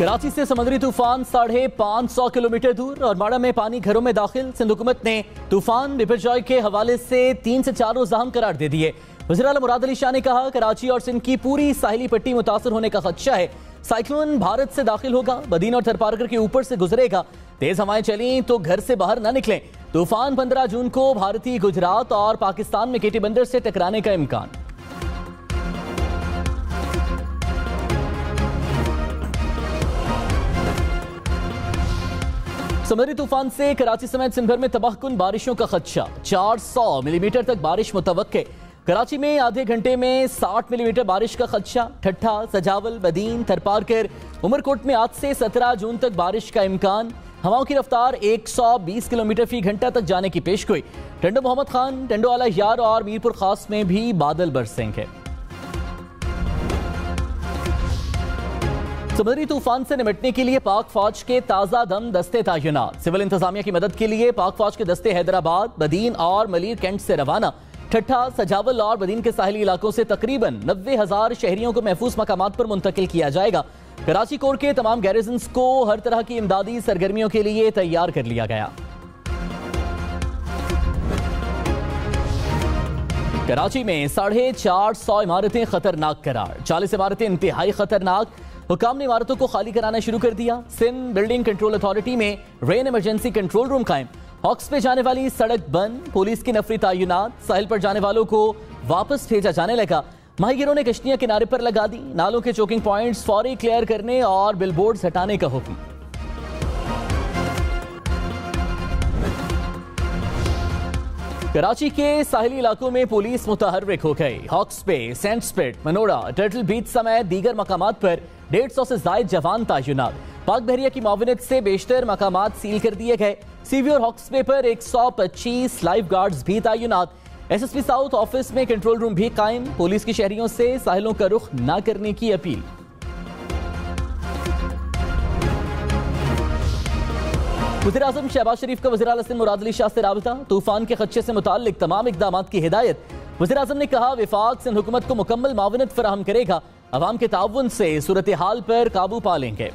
कराची से समुद्री तूफान 550 किलोमीटर दूर और माड़ा में पानी घरों में दाखिल। सिंध हुकूमत ने तूफान बिपरजॉय के हवाले से 3 से 4 रोज अहम करार दे दिए। वज़ीर आला मुराद अली शाह ने कहा, कराची और सिंध की पूरी साहिली पट्टी मुतासर होने का खदशा है। साइक्लोन भारत से दाखिल होगा, बदीन और थरपारकर के ऊपर से गुजरेगा। तेज हवाएं चली तो घर से बाहर न निकलें। तूफान 15 जून को भारतीय गुजरात और पाकिस्तान में केटी बंदर से टकराने का इम्कान। समुद्री तूफान से कराची समेत सिंध भर में तबाहकुन बारिशों का खदशा। 400 मिलीमीटर तक बारिश मुतवक्के। कराची में आधे घंटे में 60 मिलीमीटर बारिश का खदशा। ठट्ठा, सजावल, बदीन, थरपारकर, उमरकोट में आज से 17 जून तक बारिश का इम्कान। हवाओं की रफ्तार 120 किलोमीटर फी घंटा तक जाने की पेशगोई। टंडो मोहम्मद खान, टंडो आला यार और मीरपुर खास में भी बादल बरसेंगे। समुद्री तूफान से निपटने के लिए पाक फौज के ताजा दम दस्ते तैनात। सिविल इंतजामिया की मदद के लिए पाक फौज के दस्ते हैदराबाद, बदीन और मलीर कैंट से रवाना। ठट्ठा, सजावल और बदीन के साहिली इलाकों से तकरीबन 90,000 शहरियों को महफूज मकामात पर मुंतकिल किया जाएगा। कराची कोर के तमाम गैरिजन्स को हर तरह की इमदादी सरगर्मियों के लिए तैयार कर लिया गया। कराची में 450 इमारतें खतरनाक करार। 40 इमारतें इंतहाई खतरनाक। हुकाम ने इमारतों को खाली कराना शुरू कर दिया। सिंध बिल्डिंग कंट्रोल अथॉरिटी में रेन इमरजेंसी कंट्रोल रूम कायम। हॉक्स पे जाने वाली सड़क बंद। पुलिस की नफरी तैनात। साहिल पर जाने वालों को वापस भेजा जाने लगा। माहीगिरों ने कश्तियां किनारे पर लगा दी। नालों के चोकिंग पॉइंट्स फौरी क्लियर करने और बिलबोर्ड्स हटाने का हुक्म। कराची के साहिली इलाकों में पुलिस मुतहर्रिक हो गई। हॉक्स पे, सेंट स्पिट, मनोड़ा, टर्टल बीच समेत दीगर मकामात पर 150 से ज्यादा जवान तैनात। पाक बहरिया की मावनत से बेशतर मकामात सील कर दिए गए। सीवी और हॉक्स पे पर 125 लाइफ गार्ड्स भी तैनात। एसएसपी साउथ ऑफिस में कंट्रोल रूम भी कायम। पुलिस की शहरियों से साहिलों का रुख न करने की अपील। वज़ीर आज़म शहबाज शरीफ का वज़ीर आला सिंध मुराद अली शाह से राबता। तूफान के खदशे से मुताल्लिक तमाम इक़दामात की हिदायत। वज़ीर आज़म ने कहा, विफाक सिंध हुकूमत को मुकम्मल मावनत फराहम करेगा। अवाम के ताउन से सूरत हाल पर काबू पा लेंगे।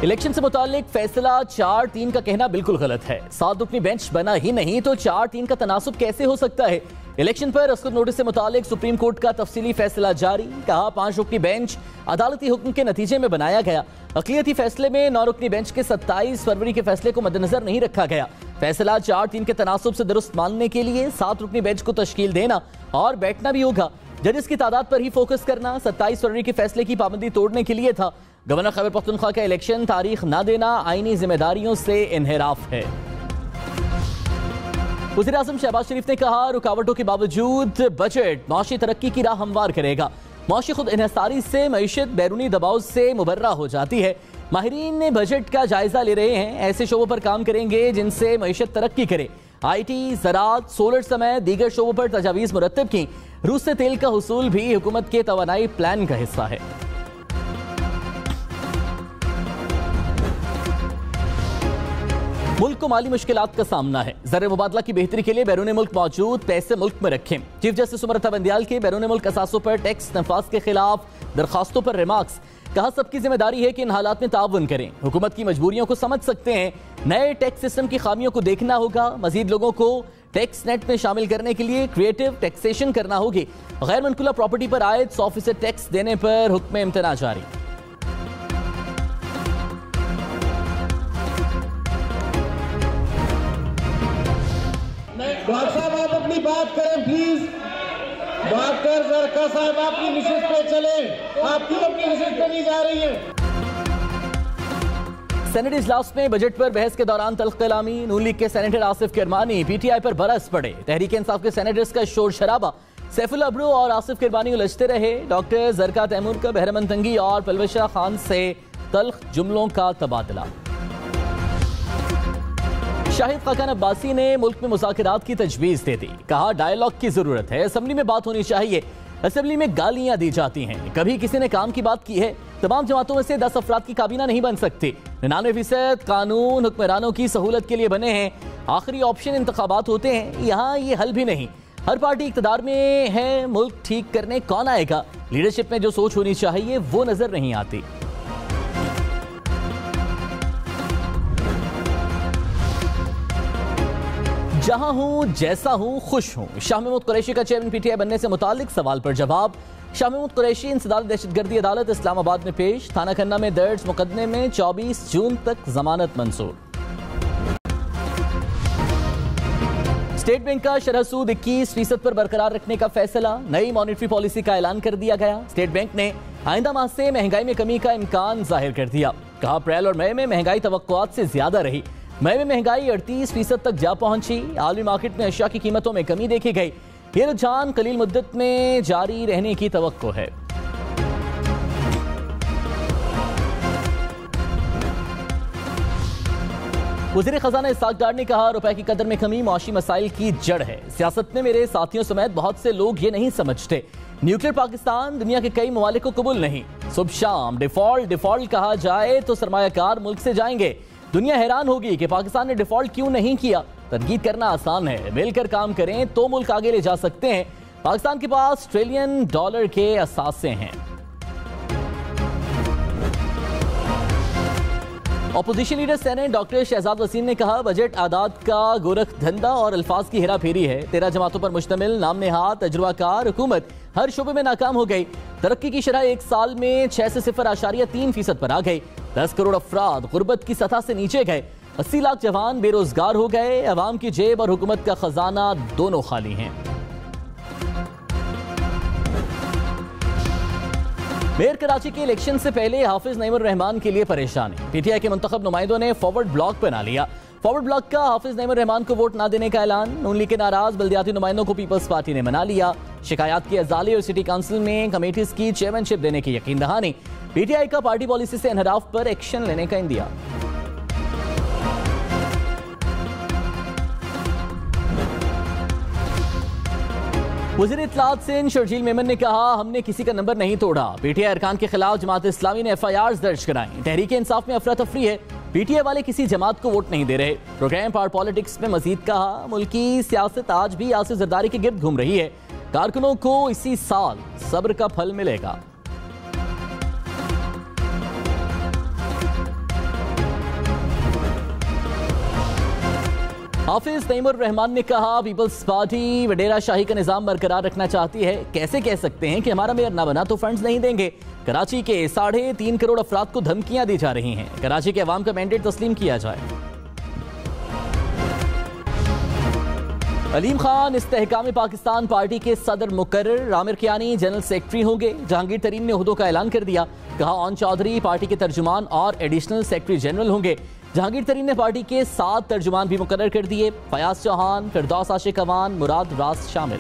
इलेक्शन से मुताल्लिक फैसला 4-3 का कहना बिल्कुल गलत है। 7 रुकनी बेंच बना ही नहीं तो 4-3 का तनासुब कैसे हो सकता है। इलेक्शन पर अस्कुर नोटिस से मुताल्लिक सुप्रीम कोर्ट का तफसीली फैसला जारी। कहा, 5 रुकनी बेंच अदालती हुक्म के नतीजे में बनाया गया। अक़लियती फैसले में 9 रुकनी बेंच के 27 फरवरी के फैसले को मद्देनजर नहीं रखा गया। फैसला 4-3 के तनासुब से दुरुस्त मानने के लिए 7 रुकनी बेंच को तश्कील देना और बैठना भी होगा। जजेस की तादाद पर ही फोकस करना 27 फरवरी के फैसले की पाबंदी तोड़ने के लिए था। गवर्नर खैबर पख्तूनख्वा का इलेक्शन तारीख न देना आईनी जिम्मेदारियों से इन्हिराफ है। वज़ीर आज़म शहबाज शरीफ ने कहा, रुकावटों के बावजूद बजट माशी तरक्की की राह हमवार करेगा। माशी खुद इन्हिसारी से मईशत बैरूनी दबाव से मुबर्रा हो जाती है। माहिरीन ने बजट का जायजा ले रहे हैं। ऐसे शोबों पर काम करेंगे जिनसे मईशत तरक्की करे। IT, ज़राअत, सोलर समेत दीगर शोबों पर तजावीज़ मुरत्तब की। रूस से तेल का हुसूल भी हुकूमत के तवानाई प्लान का हिस्सा है। मुल्क को माली मुश्किलात का सामना है। ज़र मुबादला की बेहतरी के लिए बैरून मुल्क मौजूद पैसे मुल्क में रखें। चीफ जस्टिस उमर अता बंदियाल के बैरून मुल्क असासों पर टैक्स नफाज के खिलाफ दरखास्तों पर रिमार्क्स। कहा, सबकी जिम्मेदारी है कि इन हालात में ताउन करें। हुकूमत की मजबूरियों को समझ सकते हैं। नए टैक्स सिस्टम की खामियों को देखना होगा। मजीद लोगों को टैक्स नेट में शामिल करने के लिए क्रिएटिव टैक्सेशन करना होगी। गैर मनकुला प्रॉपर्टी पर आयद 100% टैक्स देने पर हुक्म इम्तना जारी। डॉक्टर साहब, आप अपनी बात करें प्लीज। डॉक्टर जरका साहब, आपकी मिसेज पे चले। आप क्यों अपनी मिसेज पे नहीं जा रही हैं? सेनेट इजलास में बजट पर बहस के दौरान तल्ख कलामी। नून लीग के सेनेटर आसिफ किरमानी PTI पर बरस पड़े। तहरीक इंसाफ के सेनेटर्स का शोर शराबा। सैफुल अब्रू और आसिफ किरमानी उलझते रहे। डॉक्टर जरका तैमूर का बहरमन तंगी और पलवशा खान से तल्ख जुमलों का तबादला। शाहिद खाकान अब्बासी ने मुल्क में मुज़ाकरात की तजवीज़ दे दी। कहा, डायलॉग की जरूरत है। असेंबली में बात होनी चाहिए। असेंबली में गालियां दी जाती हैं। कभी किसी ने काम की बात की है? तमाम जमातों में से 10 अफराद की काबीना नहीं बन सकती। 99% कानून हुक्मरानों की सहूलत के लिए बने हैं। आखिरी ऑप्शन इंतखाबात होते हैं। यहाँ ये हल भी नहीं। हर पार्टी इक़्तिदार में है, मुल्क ठीक करने कौन आएगा? लीडरशिप में जो सोच होनी चाहिए वो नजर नहीं आती। जहां हूं, जैसा हूं, खुश हूं। शाह महमूद कुरैशी का चेयरमैन पीटीआई बनने से मुतालिक सवाल पर जवाब। शाह महमूद कुरैशी इंसदाद दहशतगर्दी अदालत इस्लामाबाद में पेश। थाना खन्ना में दर्ज मुकदमे में 24 जून तक जमानत मंजूर। स्टेट बैंक का शरह सूद 21% पर बरकरार रखने का फैसला। नई मॉनेटरी पॉलिसी का ऐलान कर दिया गया। स्टेट बैंक ने आइंदा माह से महंगाई में कमी का इम्कान जाहिर कर दिया। कहा अप्रैल और मई में महंगाई तवक्कुआत से ज्यादा रही। मई में महंगाई 38% तक जा पहुंची। आलमी मार्केट में अशिया की कीमतों में कमी देखी गई। ये रुझान कलील मुद्दत में जारी रहने की तवक्को है। वज़ीर खजाना इस्हाक डार ने कहा रुपए की कदर में कमी मौशी मसाइल की जड़ है। सियासत में मेरे साथियों समेत बहुत से लोग ये नहीं समझते। न्यूक्लियर पाकिस्तान दुनिया के कई ममालिक को कबूल नहीं। सुबह शाम डिफॉल्ट कहा जाए तो सरमायाकार मुल्क से जाएंगे। दुनिया हैरान होगी कि पाकिस्तान ने डिफॉल्ट क्यों नहीं किया। तनकीद करना आसान है, मिलकर काम करें तो मुल्क आगे ले जा सकते हैं। पाकिस्तान के पास ट्रिलियन डॉलर के असासे हैं। Opposition leader senate doctor Shahzad Waseem ने कहा बजट आदाद का गोरख धंधा और अल्फाज की हेरा फेरी है। 13 जमातों पर मुश्तमिल नाम नेहाद तजुर्बाकार हुकूमत हर शोबे में नाकाम हो गई। तरक्की की शरह एक साल में 6 से 0.3% पर आ गई। 10 करोड़ अफराद गुर्बत की सतह से नीचे गए। 80 लाख जवान बेरोजगार हो गए। अवाम की जेब और हुकूमत का खजाना दोनों खाली हैं। मेयर कराची के इलेक्शन से पहले हाफिज नईमुर रहमान के लिए परेशानी। पीटीआई के मुंतखब नुमाइंदों ने फॉरवर्ड ब्लॉक बना लिया। फॉरवर्ड ब्लॉक का हाफिज नईमुर रहमान को वोट न देने का ऐलान। नून लीग के नाराज बल्दियाती नुमाइंदों को पीपल्स पार्टी ने मना लिया। शिकायत की अजाली और सिटी काउंसिल में कमेटीज की चेयरमैनशिप देने की यकीन दहानी। पीटीआई का पार्टी पॉलिसी से इनहराफ पर एक्शन लेने का इंदिया। वज़ीर इत्तलात सिंध शर्जील मेमन ने कहा हमने किसी का नंबर नहीं तोड़ा। पीटीआई अरकान के खिलाफ जमात इस्लामी ने FIRs दर्ज कराई। तहरीक इंसाफ में अफरा तफरी है। पीटीआई वाले किसी जमात को वोट नहीं दे रहे। प्रोग्राम पावर पॉलिटिक्स में मजीद कहा मुल्की सियासत आज भी आसिफ जरदारी के गिर्द घूम रही है। कारकुनों को इसी साल सब्र का फल मिलेगा। हाफिज नईमुर रहमान ने कहा पीपल्स पार्टी वडेरा शाही का निजाम बरकरार रखना चाहती है। कैसे कह सकते हैं कि हमारा मेयर ना बना तो फंड्स नहीं देंगे। कराची के 3.5 करोड़ अफराद को धमकियां दी जा रही हैं। कराची के अवाम का मैंडेट तस्लीम किया जाए। अलीम खान इस्तेहकाम पाकिस्तान पार्टी के सदर मुकर्रर। आमिर कियानी जनरल सेक्रेटरी होंगे। जहांगीर तरीन ने ओहदों का ऐलान कर दिया। कहा ओन चौधरी पार्टी के तर्जुमान और एडिशनल सेक्रेटरी जनरल होंगे। जहांगीर तरीन ने पार्टी के 7 तर्जुमान भी मुकर्रर कर दिए। फयाज चौहान, फिरदौस आशिक अवान, मुराद रास शामिल।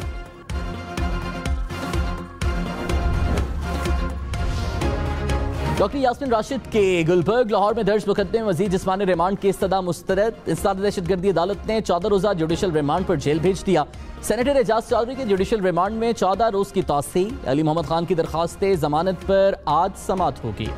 डॉक्टर यास्मीन राशिद के गुलबर्ग लाहौर में दर्ज मुकदमे में मजीद जिस्मानी रिमांड की इस्तदा मुस्तरद। इंसदाद दहशतगर्दी अदालत ने 14 रोजा जुडिशल रिमांड पर जेल भेज दिया। सेनेटर एजाज चौधरी के जुडिशल रिमांड में 14 रोज की तौसी। अली मोहम्मद खान की दरखास्त जमानत पर आज समाअत होगी।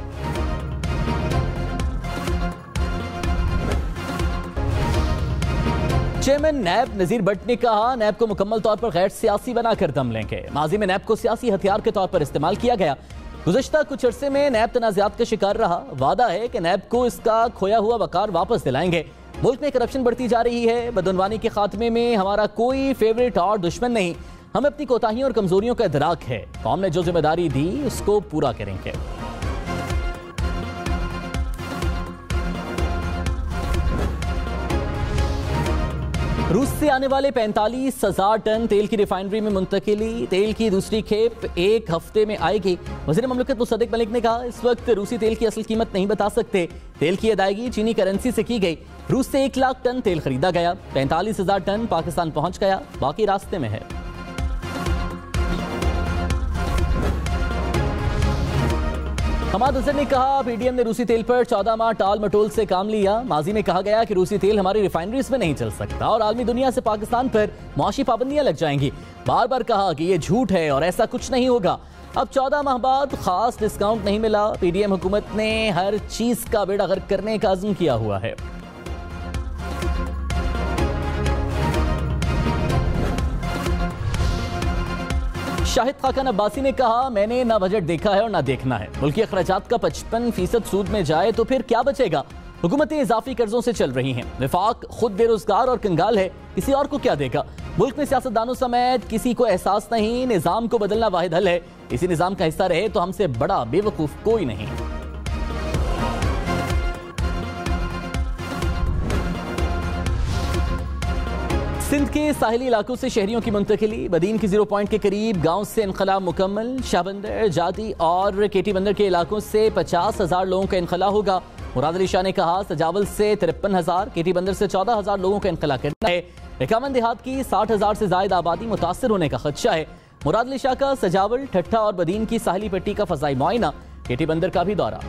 चेयरमैन नैब नजीर भट्ट ने कहा नैब को मुकम्मल तौर पर गैर सियासी बनाकर दम लेंगे। माजी में नैब को सियासी हथियार के तौर पर इस्तेमाल किया गया। गुज़श्ता कुछ अरसे में नैब तनाज़ात का शिकार रहा। वादा है कि नैब को इसका खोया हुआ वकार वापस दिलाएंगे। मुल्क में करप्शन बढ़ती जा रही है। बदनवानी के खात्मे में हमारा कोई फेवरेट और दुश्मन नहीं। हमें अपनी कोताहियों और कमजोरियों का इदराक है। कौम ने जो जिम्मेदारी दी उसको पूरा करेंगे। रूस से आने वाले 45,000 टन तेल की रिफाइनरी में मुंतकिली। तेल की दूसरी खेप 1 हफ्ते में आएगी। वज़ीर ममलकत मुसद्दिक मलिक ने कहा इस वक्त रूसी तेल की असल कीमत नहीं बता सकते। तेल की अदायगी चीनी करेंसी से की गई। रूस से 1 लाख टन तेल खरीदा गया। 45,000 टन पाकिस्तान पहुंच गया, बाकी रास्ते में है। हमाद अजहर ने कहा पीडीएम ने रूसी तेल पर 14 माह टाल मटोल से काम लिया। माजी में कहा गया कि रूसी तेल हमारी रिफाइनरीज में नहीं चल सकता और आलमी दुनिया से पाकिस्तान पर मुआशी पाबंदियां लग जाएंगी। बार बार कहा कि यह झूठ है और ऐसा कुछ नहीं होगा। अब 14 माह बाद खास डिस्काउंट नहीं मिला। पीडीएम हुकूमत ने हर चीज का बेड़ा गर्क करने का अज़्म किया हुआ है। शाहिद खाकान अब्बासी ने कहा, मैंने ना बजट देखा है और ना देखना है। मुल्की अखराजात का 55% सूद में जाए तो फिर क्या बचेगा। हुकूमतें इजाफी कर्जों से चल रही हैं। वफाक खुद बेरोजगार और कंगाल है, किसी और को क्या देगा। मुल्क में सियासतदानों समेत किसी को एहसास नहीं, निजाम को बदलना वाहिद हल है। इसी निजाम का हिस्सा रहे तो हमसे बड़ा बेवकूफ कोई नहीं। सिंध के साहिली इलाकों से शहरियों की मुंतकिली। बदीन की 0 पॉइंट के करीब गांव से इनखला मुकम्मल। शाहबंदर, जाती और केटी बंदर के इलाकों से 50,000 लोगों का इनखला होगा। मुराद अली शाह ने कहा, सजावल से 53,000, केटी बंदर से 14,000 लोगों का इनखला करना है। रिकामन देहात की 60,000 से ज्यादा आबादी मुतासर होने का खदशा है। मुराद अली शाह का सजावल, ठट्ठा और बदीन की साहिली पट्टी का फजाई मुआयना, केटी बंदर का भी दौरा।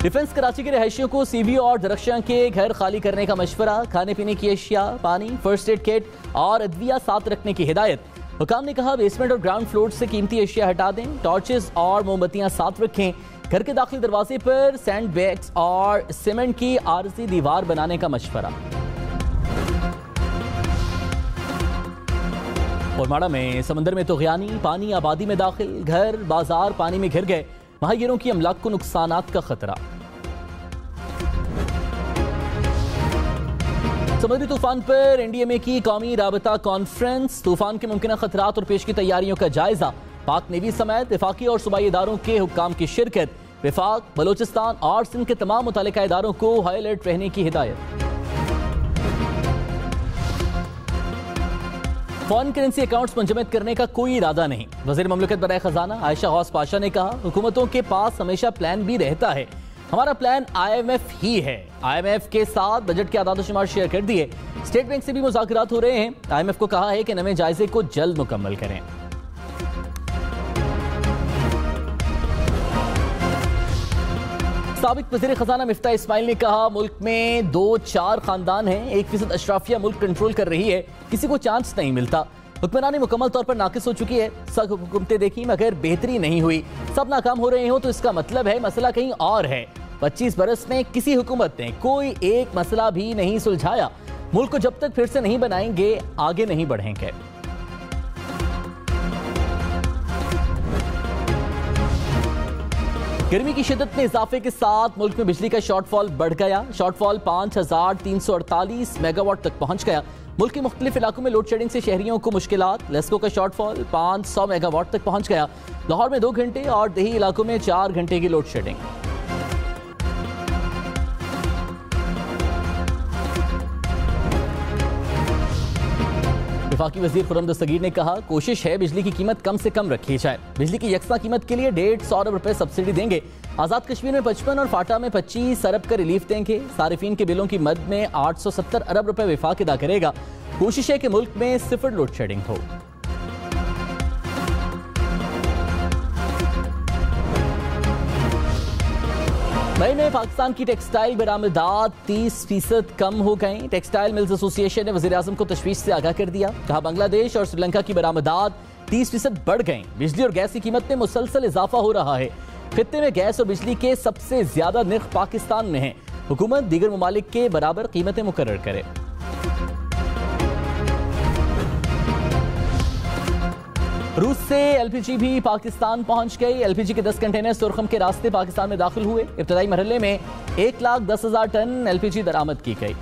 डिफेंस कराची के रहायशियों को सीबी और दरख्शां के घर खाली करने का मशवरा। खाने पीने की अशिया, पानी, फर्स्ट एड किट और अदविया साथ रखने की हिदायत। हुकाम ने कहा, बेसमेंट और ग्राउंड फ्लोर से कीमती अशिया हटा दें। टॉर्चेस और मोमबत्तियां साथ रखें। घर के दाखिली दरवाजे पर सैंड बैग्स और सीमेंट की आरजी दीवार बनाने का मशवरा। और माड़ा में समंदर में तुग़यानी, पानी आबादी में दाखिल, घर बाजार पानी में घिर गए। महागिरों की अमलाक को नुकसानात का खतरा। समुद्री तूफान पर एनडीएमए की कौमी राबता कॉन्फ्रेंस। तूफान के मुमकिन खतरात और पेश की तैयारियों का जायजा। पाक नेवी समेत वफाकी और सूबाई इदारों के हुक्काम की शिरकत। वफाक, बलोचिस्तान और सिंध के तमाम मुतल्लिका इदारों को हाई अलर्ट रहने की हिदायत। फॉरेन करेंसी अकाउंट्स मुंजमद करने का कोई इरादा नहीं। वज़ीर ममलकत बराए खजाना आयशा गौस पाशा ने कहा, हुकूमतों के पास हमेशा प्लान भी रहता है। हमारा प्लान IMF ही है। IMF के साथ बजट के आदाद शुमार शेयर कर दिए। स्टेट बैंक से भी मुज़ाकरात हो रहे हैं। IMF को कहा है कि नए जायजे को जल्द मुकम्मल करें। साबिक वज़ीर खजाना मिफ्ता इस्माइल ने कहा, मुल्क में 2-4 खानदान हैं, 1% अशराफिया मुल्क कंट्रोल कर रही है, किसी को चांस नहीं मिलता। हुक्मरानी मुकम्मल तौर पर नाकिस हो चुकी है। सब हुकूमतें देखी मगर बेहतरी नहीं हुई। सब नाकाम हो रहे हो तो इसका मतलब है मसला कहीं और है। 25 बरस में किसी हुकूमत ने कोई एक मसला भी नहीं सुलझाया। मुल्क को जब तक फिर से नहीं बनाएंगे आगे नहीं बढ़ेंगे। गर्मी की शिद्दत में इजाफे के साथ मुल्क में बिजली का शॉर्टफॉल बढ़ गया। शॉर्टफॉल 5,348 मेगावाट तक पहुंच गया। मुल्क के मुख्तलिफ इलाकों में लोड शेडिंग से शहरियों को मुश्किलात। लेस्को का शॉर्टफॉल 500 मेगावाट तक पहुंच गया। लाहौर में 2 घंटे और देही इलाकों में 4 घंटे की लोड शेडिंग। वफाकी वजीर खुर्रम दस्तगीर ने कहा, कोशिश है बिजली की कीमत कम से कम रखी जाए। बिजली की यकसा कीमत के लिए 150 अरब रुपए सब्सिडी देंगे। आजाद कश्मीर में 55 और फाटा में 25 अरब का रिलीफ देंगे। सारिफीन के बिलों की मद में 870 अरब रुपए वफाक अदा करेगा। कोशिश है कि मुल्क में 0 लोड शेडिंग हो। मई में पाकिस्तान की टेक्सटाइल बरामदात 30% कम हो गई। टेक्सटाइल मिल्स एसोसिएशन ने वज़ीर आज़म को तशवीश से आगाह कर दिया। कहा, बांग्लादेश और श्रीलंका की बरामदात 30% बढ़ गई। बिजली और गैस की कीमत में मुसलसल इजाफा हो रहा है। खित्ते में गैस और बिजली के सबसे ज्यादा निर्ख पाकिस्तान में है। हुकूमत दीगर ममालिक के बराबर कीमतें मुकर्रर करे। रूस से LPG भी पाकिस्तान पहुंच गई। LPG के 10 कंटेनर सुरखम के रास्ते पाकिस्तान में दाखिल हुए। इब्तदाई मरहले में 1,10,000 टन LPG बरामद की गई।